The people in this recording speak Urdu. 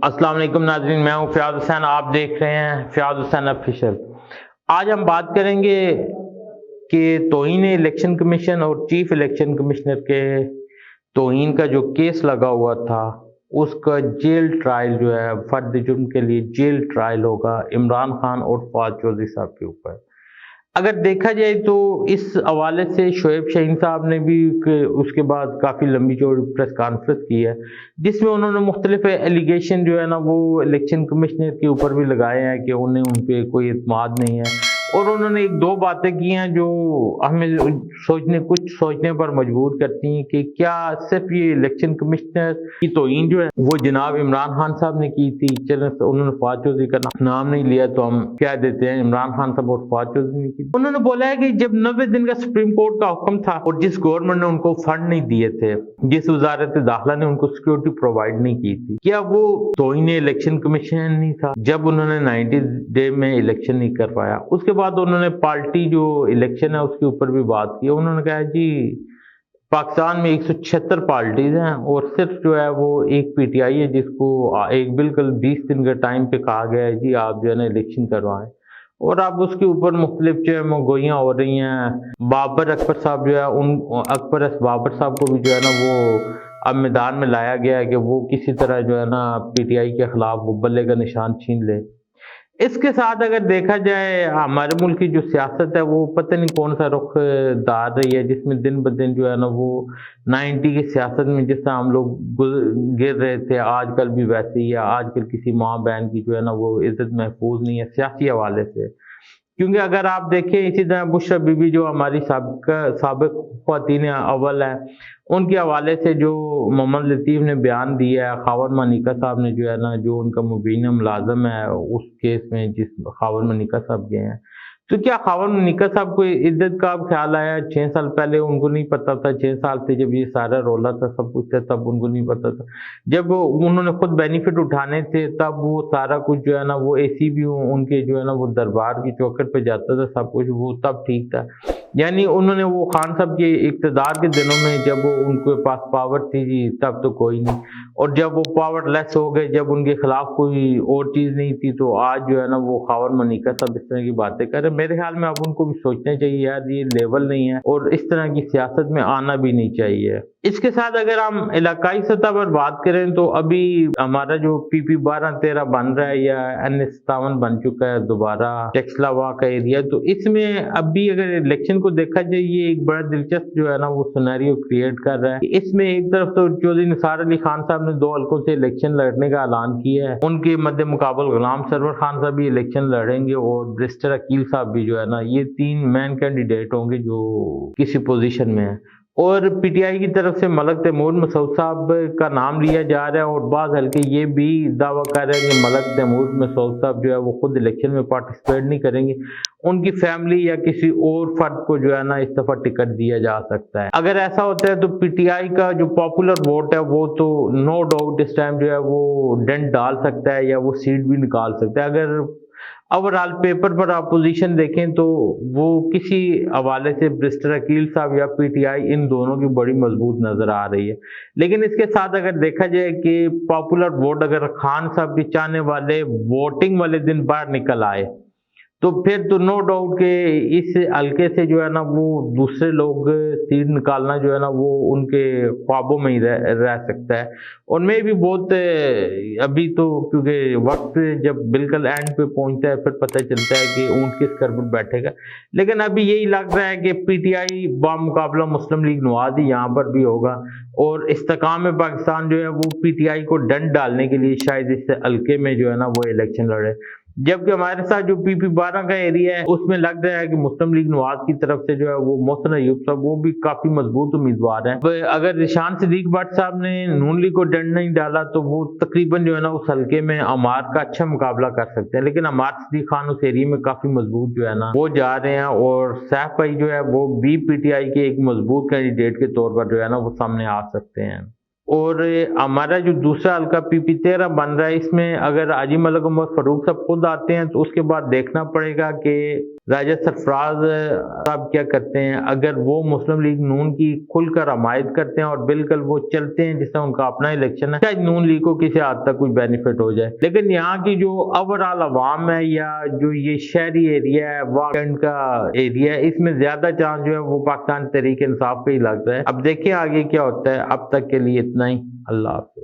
السلام علیکم ناظرین، میں ہوں فیاض حسین، آپ دیکھ رہے ہیں فیاض حسین آفیشل۔ آج ہم بات کریں گے کہ توہین الیکشن کمیشن اور چیف الیکشن کمشنر کے توہین کا جو کیس لگا ہوا تھا اس کا جیل ٹرائل جو ہے، فرد جرم کے لیے جیل ٹرائل ہوگا عمران خان اور فواد چودھری صاحب کے اوپر۔ اگر دیکھا جائے تو اس حوالے سے شعیب شاہین صاحب نے بھی اس کے بعد کافی لمبی چوڑی پریس کانفرنس کی ہے، جس میں انہوں نے مختلف ایلیگیشن جو ہے نا وہ الیکشن کمشنر کے اوپر بھی لگائے ہیں کہ انہیں ان پہ کوئی اعتماد نہیں ہے، اور انہوں نے ایک دو باتیں کی ہیں جو ہمیں کچھ سوچنے پر مجبور کرتی ہیں کہ کیا صرف یہ الیکشن کمشنر کی توہین جو ہے وہ جناب عمران خان صاحب نے کی تھی؟ چلیں انہوں نے فواد چودھری کا نام نہیں لیا تو ہم کہہ دیتے ہیں عمران خان صاحب اور فواد چودھری نے کی۔ انہوں نے بولا ہے کہ جب 90 دن کا سپریم کورٹ کا حکم تھا اور جس گورنمنٹ نے ان کو فنڈ نہیں دیے تھے، جس وزارت داخلہ نے ان کو سیکورٹی پرووائڈ نہیں کی تھی، کیا وہ توہین الیکشن کمیشن نہیں تھا جب انہوں نے 90 ڈے میں الیکشن نہیں کر پایا؟ اس کے بعد انہوں نے پارٹی جو الیکشن ہے اس کے اوپر بھی بات کی۔ انہوں نے کہا جی پاکستان میں 176 پارٹیز ہیں اور صرف جو ہے وہ ایک پی ٹی آئی ہے جس کو ایک بالکل 20 دن کا ٹائم پہ کہا گیا ہے جی آپ جو ہے نا الیکشن کروائیں، اور اب اس کے اوپر مختلف جو ہے گوئیاں ہو رہی ہیں۔ بابر اکبر صاحب جو ہے اکبر اس بابر صاحب کو بھی جو ہے نا وہ اب میدان میں لایا گیا ہے کہ وہ کسی طرح جو ہے نا پی ٹی آئی کے خلاف وہ بلے کا نشان چھین لے۔ اس کے ساتھ اگر دیکھا جائے ہمارے ملک کی جو سیاست ہے وہ پتہ نہیں کون سا رخ دار رہی ہے، جس میں دن بدن جو ہے نا وہ 90 کی سیاست میں جس طرح ہم لوگ گر رہے تھے آج کل بھی ویسے ہی ہے۔ آج کل کسی ماں بہن کی جو ہے نا وہ عزت محفوظ نہیں ہے سیاسی حوالے سے، کیونکہ اگر آپ دیکھیں اسی طرح بشرا بی بی جو ہماری سابق خواتین اول ہے، ان کے حوالے سے جو محمد لطیف نے بیان دیا ہے، خاور منیکا صاحب نے جو ہے نا جو ان کا مبینہ ملازم ہے اس کیس میں جس خاور منیکا صاحب گئے ہیں، تو کیا خاور منیکا صاحب کو عزت کا اب خیال آیا؟ 6 سال پہلے ان کو نہیں پتا تھا، 6 سال سے جب یہ سارا رولا تھا سب کچھ تھا تب ان کو نہیں پتا تھا؟ جب انہوں نے خود بینیفٹ اٹھانے تھے تب وہ سارا کچھ جو ہے نا وہ اے سی بھی ان کے جو ہے نا وہ دربار کی چوکھٹ پہ جاتا تھا، سب کچھ وہ تب ٹھیک تھا۔ یعنی انہوں نے وہ خان صاحب کے اقتدار کے دنوں میں جب وہ ان کے پاس پاور تھی جی تب تو کوئی نہیں، اور جب وہ پاور لیس ہو گئے، جب ان کے خلاف کوئی اور چیز نہیں تھی، تو آج جو ہے نا وہ خاور منیکا صاحب اس طرح کی باتیں کر رہے ہیں۔ میرے خیال میں اب ان کو بھی سوچنا چاہیے یار یہ لیول نہیں ہے اور اس طرح کی سیاست میں آنا بھی نہیں چاہیے۔ اس کے ساتھ اگر ہم علاقائی سطح پر بات کریں تو ابھی ہمارا جو پی پی 12-13 بن رہا ہے یا N57 بن چکا ہے دوبارہ ٹیکسلاوا کا ایریا، تو اس میں ابھی اگر الیکشن کو دیکھا جائے یہ ایک بڑا دلچسپ جو ہے نا وہ سینیریو کریٹ کر رہا ہے۔ اس میں ایک طرف تو چودھری نثار علی خان صاحب نے 2 حلقوں سے الیکشن لڑنے کا اعلان کیا ہے، ان کے مد مقابل غلام سرور خان صاحب بھی الیکشن لڑیں گے اور برسٹر عقیل صاحب بھی جو ہے نا، یہ 3 مین کینڈیڈیٹ ہوں گے جو کسی پوزیشن میں ہیں۔ اور پی ٹی آئی کی طرف سے ملک تیمور مسعود صاحب کا نام لیا جا رہا ہے، اور بعض حلقے یہ بھی دعویٰ کر رہے ہیں کہ ملک تیمور مسعود صاحب جو ہے وہ خود الیکشن میں پارٹیسپیٹ نہیں کریں گے، ان کی فیملی یا کسی اور فرد کو جو ہے نا اس دفعہ ٹکٹ دیا جا سکتا ہے۔ اگر ایسا ہوتا ہے تو پی ٹی آئی کا جو پاپولر ووٹ ہے وہ تو نو ڈاؤٹ اس ٹائم جو ہے وہ ڈنٹ ڈال سکتا ہے یا وہ سیٹ بھی نکال سکتا ہے۔ اگر اوورال پیپر پر اپوزیشن دیکھیں تو وہ کسی حوالے سے برسٹر عقیل صاحب یا پی ٹی آئی ان دونوں کی بڑی مضبوط نظر آ رہی ہے، لیکن اس کے ساتھ اگر دیکھا جائے کہ پاپولر ووٹ اگر خان صاحب کے چاہنے والے ووٹنگ والے دن باہر نکل آئے تو پھر تو نو ڈاؤٹ کہ اس حلقے سے جو ہے نا وہ دوسرے لوگ سیٹ نکالنا جو ہے نا وہ ان کے خوابوں میں ہی رہ سکتا ہے، اور میں بھی بہت ابھی تو کیونکہ وقت جب بالکل اینڈ پہ پہنچتا ہے پھر پتہ چلتا ہے کہ اونٹ کس کر پر بیٹھے گا، لیکن ابھی یہی لگ رہا ہے کہ P T I بامقابلہ Muslim league نواز ہی یہاں پر بھی ہوگا، اور استحکام پاکستان جو ہے وہ پی ٹی آئی کو ڈنڈ ڈالنے کے لیے شاید اس حلقے میں جو ہے نا وہ الیکشن لڑے، جبکہ ہمارے ساتھ جو پی پی 12 کا ایریا ہے اس میں لگ رہا ہے کہ مسلم لیگ نواز کی طرف سے جو ہے وہ محسن ایوب صاحب وہ بھی کافی مضبوط امیدوار ہیں۔ اگر ذیشان صدیق بٹ صاحب نے نون لیگ کو ڈنڈ نہیں ڈالا تو وہ تقریباً جو ہے نا اس حلقے میں عمار کا اچھا مقابلہ کر سکتے ہیں، لیکن عمار صدیق خان اس ایریا میں کافی مضبوط جو ہے نا وہ جا رہے ہیں، اور سیف بھائی جو ہے وہ بھی پی ٹی آئی کے ایک مضبوط کینڈیڈیٹ کے طور پر جو ہے نا وہ سامنے آ سکتے ہیں۔ اور ہمارا جو دوسرا حلقہ پی پی 13 بن رہا ہے اس میں اگر حاجی ملک عمر فاروق صاحب خود آتے ہیں تو اس کے بعد دیکھنا پڑے گا کہ راجہ سرفراز صاحب کیا کرتے ہیں، اگر وہ مسلم لیگ نون کی کھل کر حمایت کرتے ہیں اور بالکل وہ چلتے ہیں جس طرح ان کا اپنا الیکشن ہے، شاید نون لیگ کو کسی حد تک کچھ بینیفٹ ہو جائے، لیکن یہاں کی جو اوورآل عوام ہے یا جو یہ شہری ایریا ہے، واکنڈ کا ایریا ہے، اس میں زیادہ چانس جو ہے وہ پاکستان تحریک انصاف کا ہی لگتا ہے۔ اب دیکھیں آگے کیا ہوتا ہے۔ اب تک کے لیے اتنا ہی، اللہ حافظ۔